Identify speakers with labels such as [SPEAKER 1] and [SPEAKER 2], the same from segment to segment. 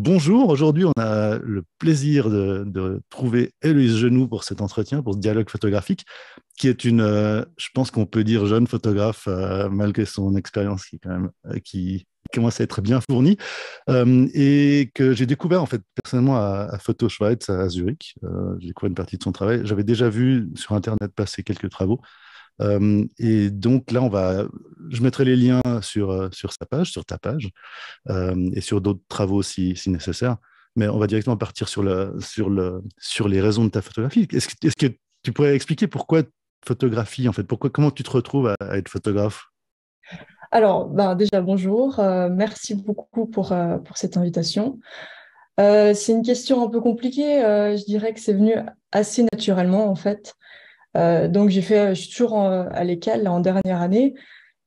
[SPEAKER 1] Bonjour, aujourd'hui on a le plaisir de trouver Héloïse Genoux pour cet entretien, pour ce dialogue photographique, qui est je pense qu'on peut dire jeune photographe, malgré son expérience qui, quand même, qui commence à être bien fournie, et que j'ai découvert en fait personnellement à Photo Schweiz à Zurich. J'ai découvert une partie de son travail. J'avais déjà vu sur Internet passer quelques travaux. Et donc là, je mettrai les liens sur sa page, sur ta page, et sur d'autres travaux si nécessaire. Mais on va directement partir sur les raisons de ta photographie. Est-ce que tu pourrais expliquer pourquoi photographie, en fait? Comment tu te retrouves à être photographe?
[SPEAKER 2] Alors, ben, déjà, bonjour. Merci beaucoup pour cette invitation. C'est une question un peu compliquée. Je dirais que c'est venu assez naturellement, en fait. Donc, je suis toujours à l'école, là, en dernière année.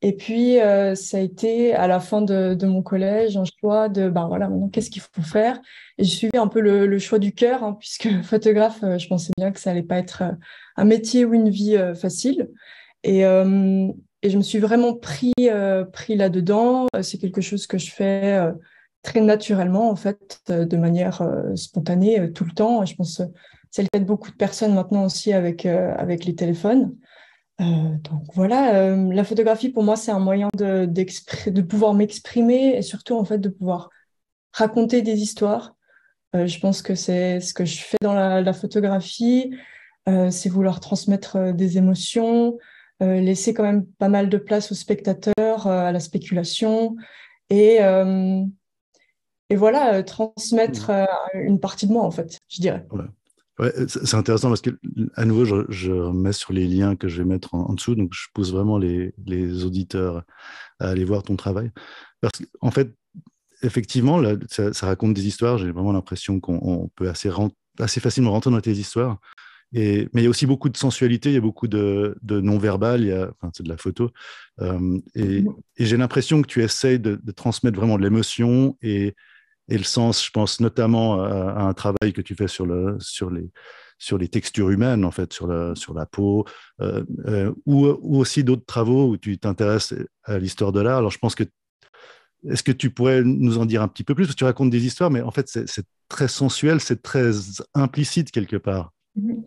[SPEAKER 2] Et puis, ça a été à la fin de mon collège, un choix de, ben voilà, maintenant, qu'est-ce qu'il faut faire? Et j'ai suivi un peu le choix du cœur, hein, puisque photographe, je pensais bien que ça allait pas être un métier ou une vie facile. Et, euh, et je me suis vraiment pris là-dedans. C'est quelque chose que je fais très naturellement, en fait, de manière spontanée, tout le temps. Et je pense que c'est le cas de beaucoup de personnes maintenant aussi avec les téléphones. Donc voilà, la photographie pour moi, c'est un moyen de pouvoir m'exprimer et surtout, en fait, de pouvoir raconter des histoires. Je pense que c'est ce que je fais dans la photographie, c'est vouloir transmettre des émotions, laisser quand même pas mal de place aux spectateurs, à la spéculation et, euh, et voilà, transmettre une partie de moi, en fait, je dirais.
[SPEAKER 1] Ouais. Ouais, c'est intéressant parce que, à nouveau, je remets sur les liens que je vais mettre en dessous. Donc, je pousse vraiment les auditeurs à aller voir ton travail. Parce qu'en fait, effectivement, là, ça raconte des histoires. J'ai vraiment l'impression qu'on peut assez facilement rentrer dans tes histoires. Mais il y a aussi beaucoup de sensualité, il y a beaucoup de non-verbal, enfin, c'est de la photo. Et j'ai l'impression que tu essayes de transmettre vraiment de l'émotion et le sens, je pense notamment à un travail que tu fais sur les textures humaines, en fait, sur la peau, ou aussi d'autres travaux où tu t'intéresses à l'histoire de l'art. Alors, je pense que, est-ce que tu pourrais nous en dire un petit peu plus? Parce que tu racontes des histoires, mais en fait, c'est très sensuel, c'est très implicite quelque part.
[SPEAKER 2] Mhm.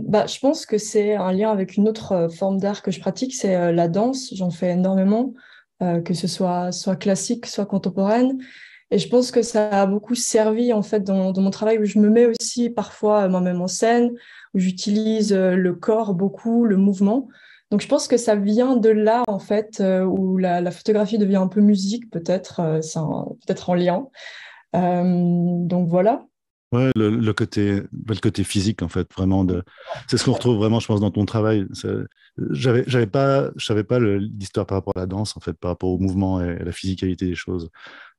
[SPEAKER 2] Bah, je pense que c'est un lien avec une autre forme d'art que je pratique, c'est la danse. J'en fais énormément, que ce soit classique, soit contemporaine. Et je pense que ça a beaucoup servi en fait dans mon travail où je me mets aussi parfois moi-même en scène, où j'utilise le corps beaucoup, le mouvement. Donc je pense que ça vient de là en fait, où la photographie devient un peu musique peut-être, peut-être en lien. Donc voilà.
[SPEAKER 1] Ouais, le côté physique, en fait, vraiment c'est ce qu'on retrouve vraiment, je pense, dans ton travail. Je savais pas l'histoire par rapport à la danse, en fait, par rapport au mouvement et à la physicalité des choses.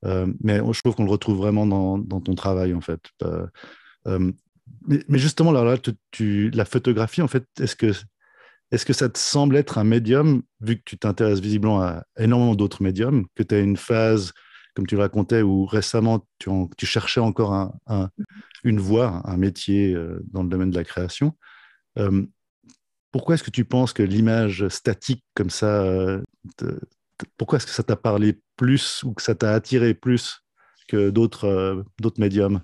[SPEAKER 1] Mais je trouve qu'on le retrouve vraiment dans ton travail, en fait. Euh, mais justement, alors là, la photographie, en fait, est-ce que ça te semble être un médium, vu que tu t'intéresses visiblement à énormément d'autres médiums, que tu as une phase, comme tu le racontais, où récemment tu cherchais encore une voie, un métier dans le domaine de la création. Euh, Pourquoi est-ce que tu penses que l'image statique comme ça, te- pourquoi est-ce que ça t'a parlé plus ou que ça t'a attiré plus que d'autres médiums?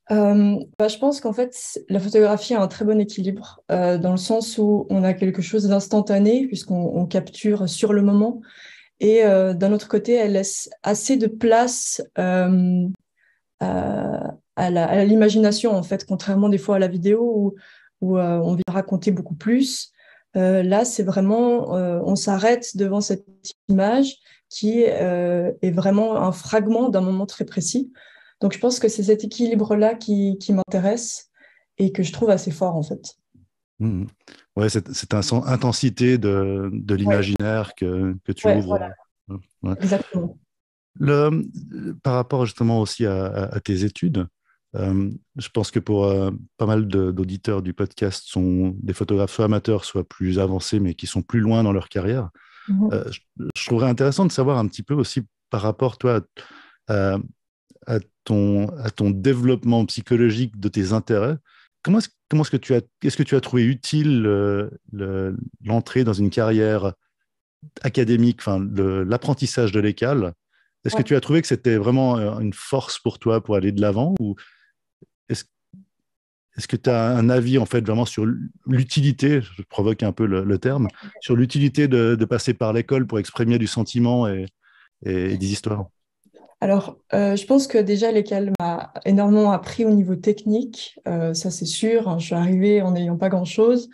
[SPEAKER 2] Bah, je pense qu'en fait, la photographie a un très bon équilibre, dans le sens où on a quelque chose d'instantané, puisqu'on capture sur le moment, et d'un autre côté, elle laisse assez de place à l'imagination, en fait, contrairement des fois à la vidéo où on vient raconter beaucoup plus. Là, c'est vraiment, on s'arrête devant cette image qui est vraiment un fragment d'un moment très précis. Donc, je pense que c'est cet équilibre-là qui m'intéresse et que je trouve assez fort, en fait.
[SPEAKER 1] Mhm. Ouais, c'est intensité de
[SPEAKER 2] Ouais,
[SPEAKER 1] l'imaginaire que tu
[SPEAKER 2] ouais, voilà,
[SPEAKER 1] ouvres. Ouais.
[SPEAKER 2] exactement.
[SPEAKER 1] Le, Par rapport justement aussi à tes études, je pense que pour pas mal d'auditeurs du podcast sont des photographes soit amateurs, soit plus avancés, mais qui sont plus loin dans leur carrière.
[SPEAKER 2] Mhm.
[SPEAKER 1] Je trouverais intéressant de savoir un petit peu aussi par rapport, toi, à, à ton développement psychologique de tes intérêts. Est-ce que tu as trouvé utile l'entrée dans une carrière académique, enfin, l'apprentissage de l'école, Est-ce que
[SPEAKER 2] Ouais.
[SPEAKER 1] tu as trouvé que c'était vraiment une force pour toi pour aller de l'avant ou est-ce est-ce que tu as un avis en fait vraiment sur l'utilité, je provoque un peu le terme, sur l'utilité de passer par l'école pour exprimer du sentiment et des histoires?
[SPEAKER 2] Alors, je pense que déjà l'école m'a énormément appris au niveau technique, ça c'est sûr, hein. Je suis arrivée en n'ayant pas grand-chose.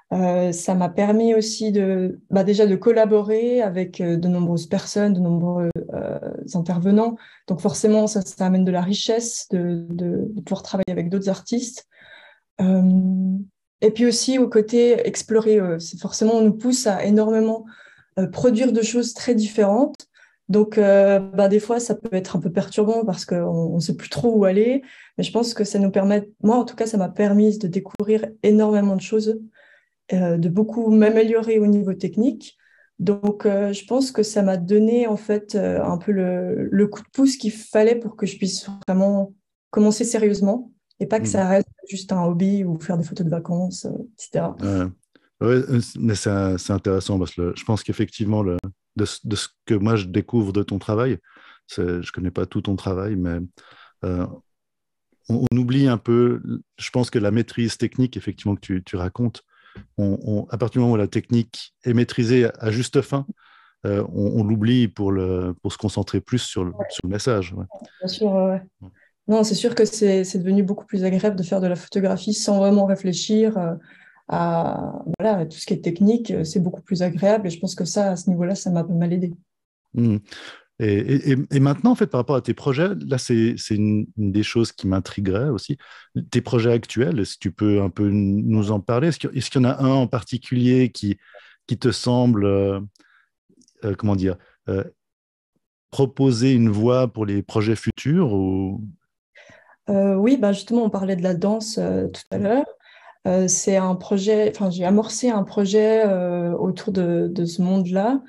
[SPEAKER 2] Ça m'a permis aussi déjà de collaborer avec de nombreuses personnes, de nombreux intervenants. Donc forcément, ça amène de la richesse de pouvoir travailler avec d'autres artistes. Euh, et puis aussi au côté explorer, c'est forcément on nous pousse à énormément produire de choses très différentes. Donc des fois ça peut être un peu perturbant parce qu'on ne sait plus trop où aller. Mais je pense que ça nous permet, moi en tout cas, ça m'a permis de découvrir énormément de choses, de beaucoup m'améliorer au niveau technique. Donc, je pense que ça m'a donné en fait un peu le coup de pouce qu'il fallait pour que je puisse vraiment commencer sérieusement et pas que
[SPEAKER 1] Mm.
[SPEAKER 2] ça reste juste un hobby ou faire des photos de vacances, etc.
[SPEAKER 1] Ouais. Ouais, mais c'est intéressant parce que je pense qu'effectivement, de ce que moi je découvre de ton travail, je ne connais pas tout ton travail, mais euh, on oublie un peu, je pense que la maîtrise technique, effectivement, que tu racontes, à partir du moment où la technique est maîtrisée à juste fin, on l'oublie pour se concentrer plus sur le message. Ouais.
[SPEAKER 2] Bien sûr, ouais. Non, c'est sûr que c'est devenu beaucoup plus agréable de faire de la photographie sans vraiment réfléchir à tout ce qui est technique. C'est beaucoup plus agréable et je pense que ça, à ce niveau-là, ça m'a pas mal aidé.
[SPEAKER 1] Mm. Et maintenant, en fait, par rapport à tes projets, là, c'est une des choses qui m'intriguerait aussi. Tes projets actuels, est-ce que tu peux un peu nous en parler? Est-ce qu'il y en a un en particulier qui te semble, comment dire, euh, proposer une voie pour les projets futurs ou...
[SPEAKER 2] Oui, justement, on parlait de la danse tout à l'heure. C'est un projet, enfin, j'ai amorcé un projet autour de ce monde-là.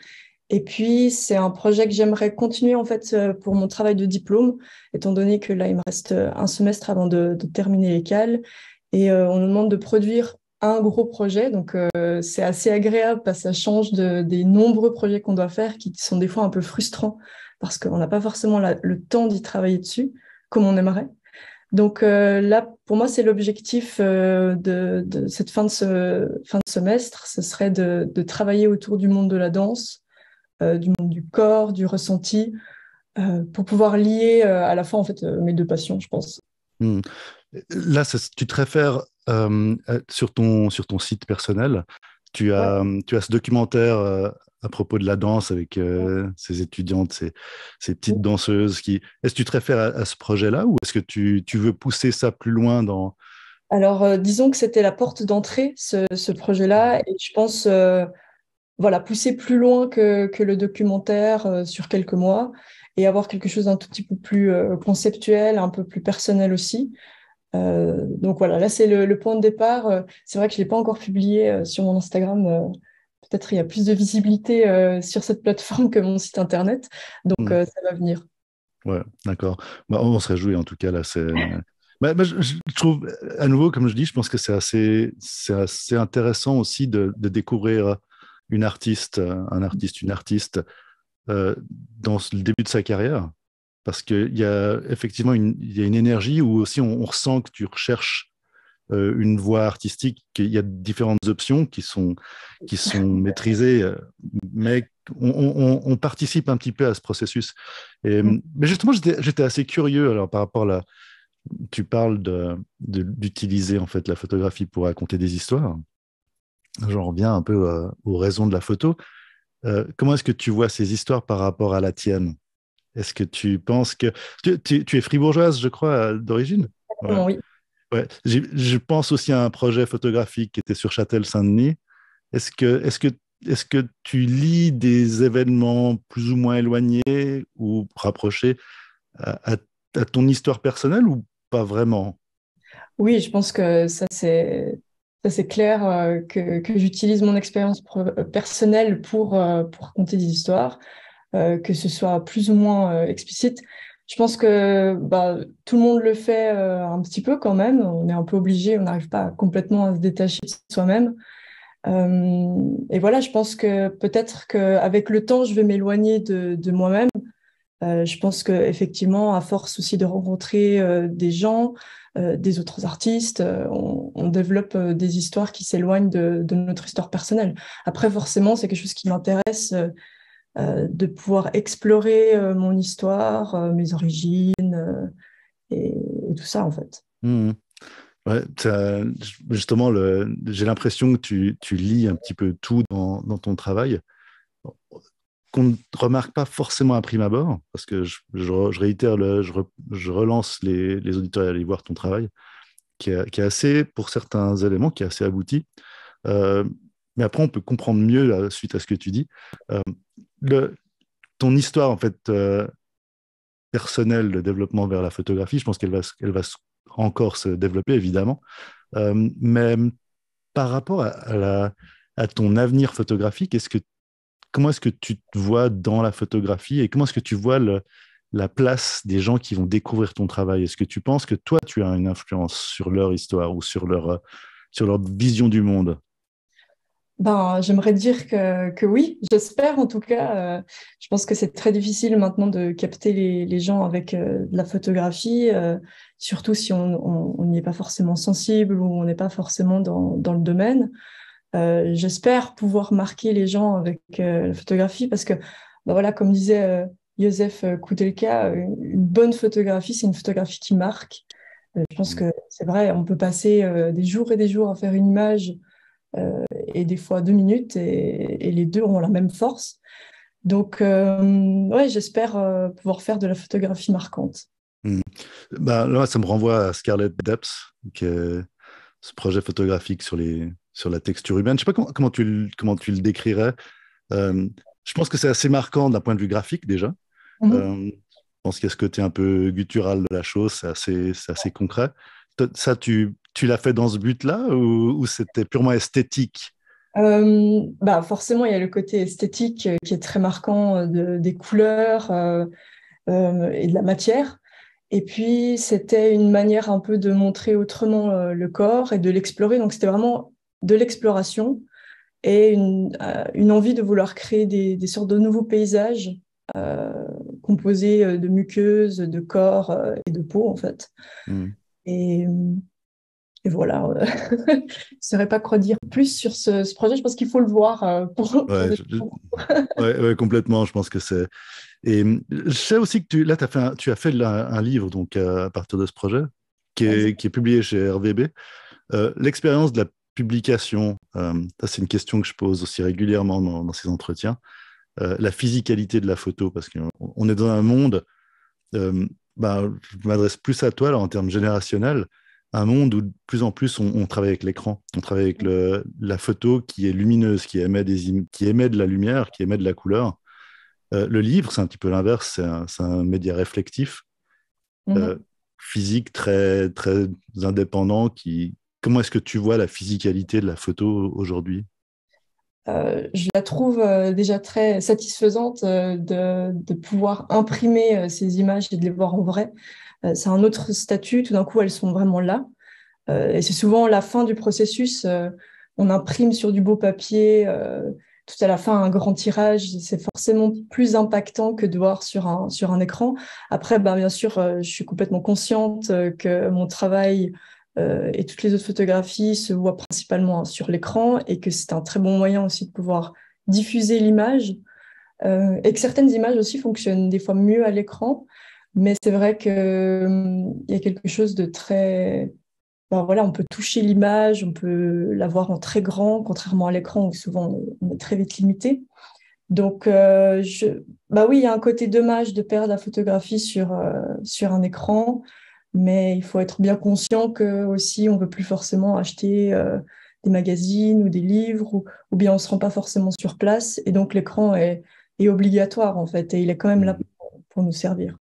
[SPEAKER 2] Et puis, c'est un projet que j'aimerais continuer en fait pour mon travail de diplôme, étant donné que là, il me reste un semestre avant de terminer les cales. Et on nous demande de produire un gros projet. Donc, c'est assez agréable parce que ça change des nombreux projets qu'on doit faire qui sont des fois un peu frustrants parce qu'on n'a pas forcément le temps d'y travailler dessus comme on aimerait. Donc là, pour moi, c'est l'objectif de cette fin de semestre, ce serait de travailler autour du monde de la danse, du monde du corps, du ressenti, pour pouvoir lier à la fois en fait mes deux passions, je pense.
[SPEAKER 1] Hmm. Là, tu te réfères sur ton site personnel.
[SPEAKER 2] Ouais.
[SPEAKER 1] Tu as ce documentaire à propos de la danse avec ces étudiantes, ces petites danseuses qui. Est-ce que tu te réfères à ce projet-là ou est-ce que tu veux pousser ça plus loin dans.
[SPEAKER 2] Alors, disons que c'était la porte d'entrée, ce projet-là, et je pense voilà, pousser plus loin que le documentaire sur quelques mois et avoir quelque chose d'un tout petit peu plus conceptuel, un peu plus personnel aussi. Donc voilà, là c'est le point de départ. C'est vrai que je ne l'ai pas encore publié sur mon Instagram. Peut-être il y a plus de visibilité sur cette plateforme que mon site internet. Donc
[SPEAKER 1] Hmm.
[SPEAKER 2] ça va venir.
[SPEAKER 1] Ouais, d'accord. Bah, on se réjouit en tout cas là. Je trouve à nouveau, comme je dis, je pense que c'est assez intéressant aussi de découvrir un artiste, une artiste dans le début de sa carrière, parce qu'il y a effectivement il y a une énergie où aussi on ressent que tu recherches une voie artistique, qu'il y a différentes options qui sont maîtrisées, mais on participe un petit peu à ce processus. Mais justement, j'étais assez curieux alors par rapport à tu parles d'utiliser en fait la photographie pour raconter des histoires. J'en reviens un peu aux raisons de la photo. Comment est-ce que tu vois ces histoires par rapport à la tienne? Est-ce que tu penses que... Tu es fribourgeoise, je crois, d'origine? Ouais.
[SPEAKER 2] Exactement, oui.
[SPEAKER 1] Ouais. Je pense aussi à un projet photographique qui était sur Châtel-Saint-Denis. Est-ce que tu lis des événements plus ou moins éloignés ou rapprochés à ton histoire personnelle ou pas vraiment?
[SPEAKER 2] Oui, je pense que ça c'est clair que j'utilise mon expérience personnelle pour raconter des histoires. Que ce soit plus ou moins explicite. Je pense que tout le monde le fait un petit peu quand même. On est un peu obligé, on n'arrive pas complètement à se détacher de soi-même. Et voilà, je pense que peut-être qu'avec le temps, je vais m'éloigner de moi-même Je pense qu'effectivement, à force aussi de rencontrer des gens, des autres artistes, on développe des histoires qui s'éloignent de notre histoire personnelle. Après, forcément, c'est quelque chose qui m'intéresse, de pouvoir explorer mon histoire, mes origines, et tout ça, en fait.
[SPEAKER 1] Mhm. Ouais, justement, j'ai l'impression que tu lis un petit peu tout dans ton travail, qu'on ne remarque pas forcément à prime abord, parce que je réitère, je relance les auditeurs à aller voir ton travail, qui est assez, pour certains éléments, qui est assez abouti. Euh, mais après, on peut comprendre mieux, là, suite à ce que tu dis. Euh, le, ton histoire, en fait, personnelle de développement vers la photographie, je pense encore se développer, évidemment. Mais par rapport à ton avenir photographique, comment est-ce que tu te vois dans la photographie et comment est-ce que tu vois la place des gens qui vont découvrir ton travail? Est-ce que tu penses que toi, tu as une influence sur leur histoire ou sur leur vision du monde?
[SPEAKER 2] Ben, j'aimerais dire que oui, j'espère en tout cas. Je pense que c'est très difficile maintenant de capter les gens avec de la photographie, surtout si on n'y est pas forcément sensible ou on n'est pas forcément dans le domaine. J'espère pouvoir marquer les gens avec la photographie parce que, ben voilà, comme disait Joseph Koudelka, une bonne photographie, c'est une photographie qui marque. Je pense
[SPEAKER 1] Mm.
[SPEAKER 2] que c'est vrai, on peut passer des jours et des jours à faire une image et des fois 2 minutes et les deux ont la même force. Donc, ouais, j'espère pouvoir faire de la photographie marquante.
[SPEAKER 1] Mm. Bah, là, ça me renvoie à Scarlet Depths, qui est ce projet photographique sur la texture humaine. Je sais pas comment tu le décrirais. Euh, je pense que c'est assez marquant d'un point de vue graphique déjà.
[SPEAKER 2] Mhm.
[SPEAKER 1] Je pense qu'il y a ce côté un peu guttural de la chose, c'est assez concret. Ça, tu l'as fait dans ce but-là ou c'était purement esthétique?
[SPEAKER 2] Bah forcément, il y a le côté esthétique qui est très marquant des couleurs et de la matière. Et puis, c'était une manière un peu de montrer autrement le corps et de l'explorer. Donc, c'était vraiment de l'exploration et une envie de vouloir créer des sortes de nouveaux paysages euh, composés de muqueuses, de corps et de peau, en fait.
[SPEAKER 1] Hmm.
[SPEAKER 2] Et, et voilà, je ne saurais pas quoi dire plus sur ce projet. Je pense qu'il faut le voir pour
[SPEAKER 1] Ouais, ouais, ouais, complètement. Je pense que c'est. Et je sais aussi que là, tu as fait un livre donc, à partir de ce projet qui est publié chez RVB. L'expérience de la publication, ça, c'est une question que je pose aussi régulièrement dans ces entretiens. La physicalité de la photo, parce qu'on est dans un monde, euh, bah, je m'adresse plus à toi là, en termes générationnels, un monde où de plus en plus on travaille avec l'écran, on travaille avec la photo qui est lumineuse, qui émet de la lumière, qui émet de la couleur. Le livre, c'est un petit peu l'inverse, c'est un média réflectif, euh,
[SPEAKER 2] Mhm.
[SPEAKER 1] physique, très indépendant. Comment est-ce que tu vois la physicalité de la photo aujourd'hui?
[SPEAKER 2] Je la trouve déjà très satisfaisante de pouvoir imprimer ces images et de les voir en vrai. C'est un autre statut, tout d'un coup elles sont vraiment là. Et c'est souvent la fin du processus. On imprime sur du beau papier, tout à la fin un grand tirage. C'est forcément plus impactant que de voir sur un écran. Après, ben, bien sûr, je suis complètement consciente que mon travail et toutes les autres photographies se voient principalement sur l'écran et que c'est un très bon moyen aussi de pouvoir diffuser l'image et que certaines images aussi fonctionnent des fois mieux à l'écran. Mais c'est vrai qu'il y a quelque chose de très ben voilà, on peut toucher l'image, on peut la voir en très grand, contrairement à l'écran où souvent on est très vite limité. Donc, bah oui, il y a un côté dommage de perdre la photographie sur un écran, mais il faut être bien conscient que aussi on ne veut plus forcément acheter des magazines ou des livres, ou bien on ne se rend pas forcément sur place, et donc l'écran est obligatoire en fait, et il est quand même là pour nous servir.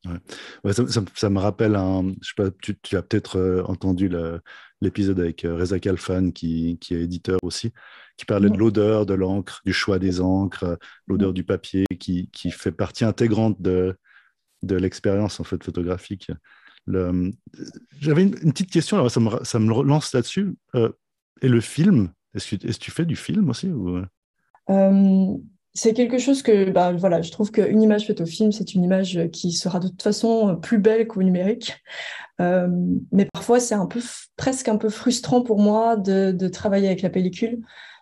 [SPEAKER 1] Ouais. Ouais, ça me rappelle je sais pas, tu as peut-être entendu l'épisode avec Reza Khalfan, qui est éditeur aussi, qui parlait de
[SPEAKER 2] Mhm.
[SPEAKER 1] l'odeur de l'encre, du choix des encres, l'odeur du papier, qui fait partie intégrante de l'expérience en fait photographique. Le, J'avais une petite question, alors ça me relance là-dessus. Et le film, est-ce que tu fais du film aussi ou...
[SPEAKER 2] Mhm. Euh, c'est quelque chose que, bah, voilà, je trouve qu'une image faite au film, c'est une image qui sera de toute façon plus belle qu'au numérique. Euh, mais parfois, c'est presque un peu frustrant pour moi de travailler avec la pellicule,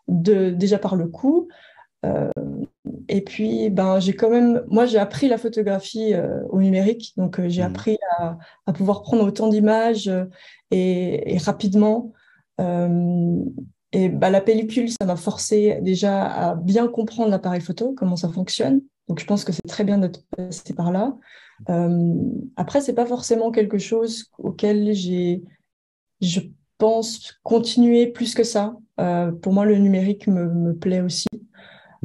[SPEAKER 2] déjà par le coût. Euh, et puis, ben, moi, j'ai appris la photographie au numérique, donc j'ai
[SPEAKER 1] Mhm.
[SPEAKER 2] appris à pouvoir prendre autant d'images et rapidement. Euh, et bah, la pellicule, ça m'a forcé déjà à bien comprendre l'appareil photo, comment ça fonctionne. Donc, je pense que c'est très bien d'être passé par là. Euh, Après, c'est pas forcément quelque chose auquel je pense, continuer plus que ça. Pour moi, le numérique me plaît aussi.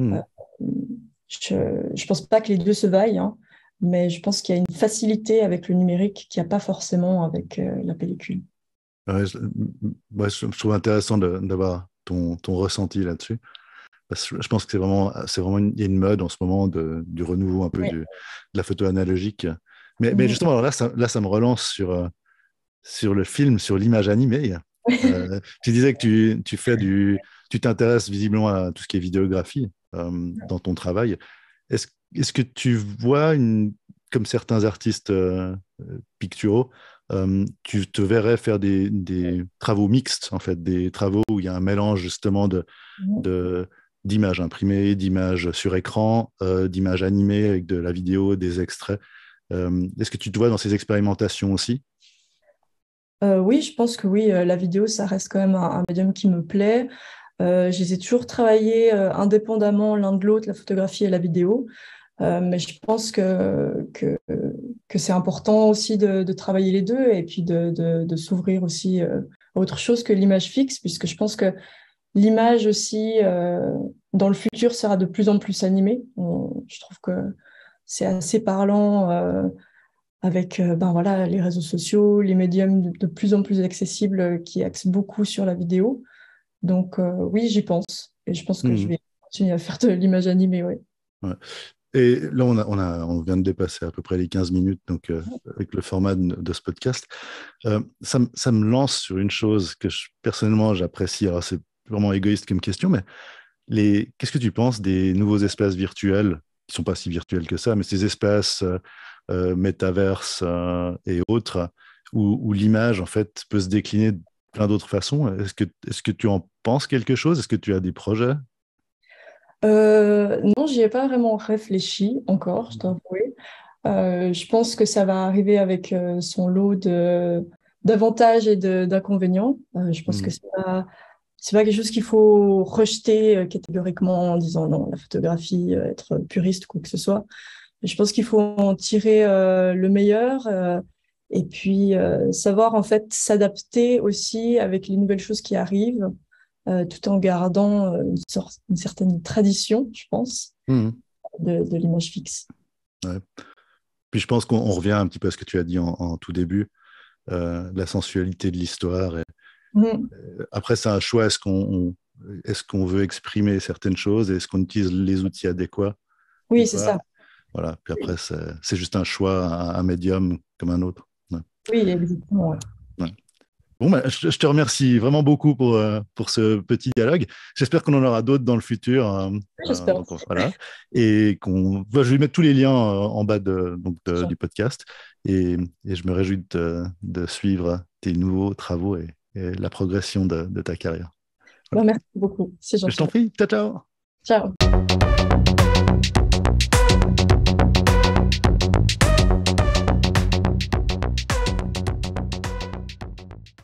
[SPEAKER 2] Euh,
[SPEAKER 1] Mhm.
[SPEAKER 2] je pense pas que les deux se vaillent, hein, mais je pense qu'il y a une facilité avec le numérique qu'il n'y a pas forcément avec la pellicule.
[SPEAKER 1] Ouais, je trouve intéressant d'avoir ton ressenti là-dessus. Parce que je pense que il y a une mode en ce moment du renouveau un peu
[SPEAKER 2] Oui.
[SPEAKER 1] de la photo analogique. Mais
[SPEAKER 2] Mhm.
[SPEAKER 1] justement, alors là, ça me relance sur le film, sur l'image animée. Tu disais que tu t'intéresses visiblement à tout ce qui est vidéographie dans ton travail. Est-ce, est-ce que tu vois, comme certains artistes picturaux, tu te verrais faire des travaux mixtes, en fait, des travaux où il y a un mélange justement
[SPEAKER 2] Mhm.
[SPEAKER 1] de, d'images imprimées, d'images sur écran, d'images animées avec de la vidéo, des extraits. Est-ce que tu te vois dans ces expérimentations aussi?
[SPEAKER 2] Oui, je pense que oui, la vidéo, ça reste quand même un médium qui me plaît. Je les ai toujours travaillés indépendamment l'un de l'autre, la photographie et la vidéo. Mais je pense que c'est important aussi de travailler les deux et puis de s'ouvrir aussi à autre chose que l'image fixe, puisque je pense que l'image aussi, dans le futur, sera de plus en plus animée. Je trouve que c'est assez parlant avec ben voilà, les réseaux sociaux, les médiums de plus en plus accessibles qui axent beaucoup sur la vidéo. Donc oui, j'y pense. Et je pense que je
[SPEAKER 1] Mhm.
[SPEAKER 2] vais continuer à faire de l'image animée, oui.
[SPEAKER 1] Ouais. Et là, on vient de dépasser à peu près les 15 minutes, donc avec le format de ce podcast. Ça me lance sur une chose que personnellement j'apprécie. Alors, c'est vraiment égoïste comme question, mais qu'est-ce que tu penses des nouveaux espaces virtuels, qui sont pas si virtuels que ça, mais ces espaces métaverses et autres, où l'image, en fait, peut se décliner de plein d'autres façons. Est-ce que tu en penses quelque chose? Est-ce que tu as des projets?
[SPEAKER 2] Non, j'y ai pas vraiment réfléchi encore, je dois avouer. Je pense que ça va arriver avec son lot d'avantages et d'inconvénients. Je pense que
[SPEAKER 1] Mhm.
[SPEAKER 2] c'est pas quelque chose qu'il faut rejeter catégoriquement en disant non, la photographie, être puriste ou quoi que ce soit. Je pense qu'il faut en tirer le meilleur et puis savoir en fait s'adapter aussi avec les nouvelles choses qui arrivent, tout en gardant une certaine tradition, je pense,
[SPEAKER 1] Mhm.
[SPEAKER 2] de l'image fixe.
[SPEAKER 1] Ouais. Puis je pense qu'on revient un petit peu à ce que tu as dit en tout début, la sensualité de l'histoire.
[SPEAKER 2] Mhm.
[SPEAKER 1] Après, c'est un choix. Est-ce qu'on veut exprimer certaines choses? Est-ce qu'on utilise les outils adéquats ou
[SPEAKER 2] Oui, c'est
[SPEAKER 1] pas?
[SPEAKER 2] ça.
[SPEAKER 1] Voilà. Puis après, c'est juste un choix, un médium comme un autre. Ouais.
[SPEAKER 2] Oui, exactement. Ouais.
[SPEAKER 1] Ouais. Bon, bah, je te remercie vraiment beaucoup pour ce petit dialogue. J'espère qu'on en aura d'autres dans le futur.
[SPEAKER 2] J'espère
[SPEAKER 1] Donc
[SPEAKER 2] aussi.
[SPEAKER 1] voilà. Et je vais mettre tous les liens en bas du podcast. Et je me réjouis de suivre tes nouveaux travaux et la progression de ta carrière.
[SPEAKER 2] Bah,
[SPEAKER 1] Voilà.
[SPEAKER 2] merci beaucoup. C'est
[SPEAKER 1] Je
[SPEAKER 2] gentil.
[SPEAKER 1] t'en prie. Ciao, ciao.
[SPEAKER 2] Ciao.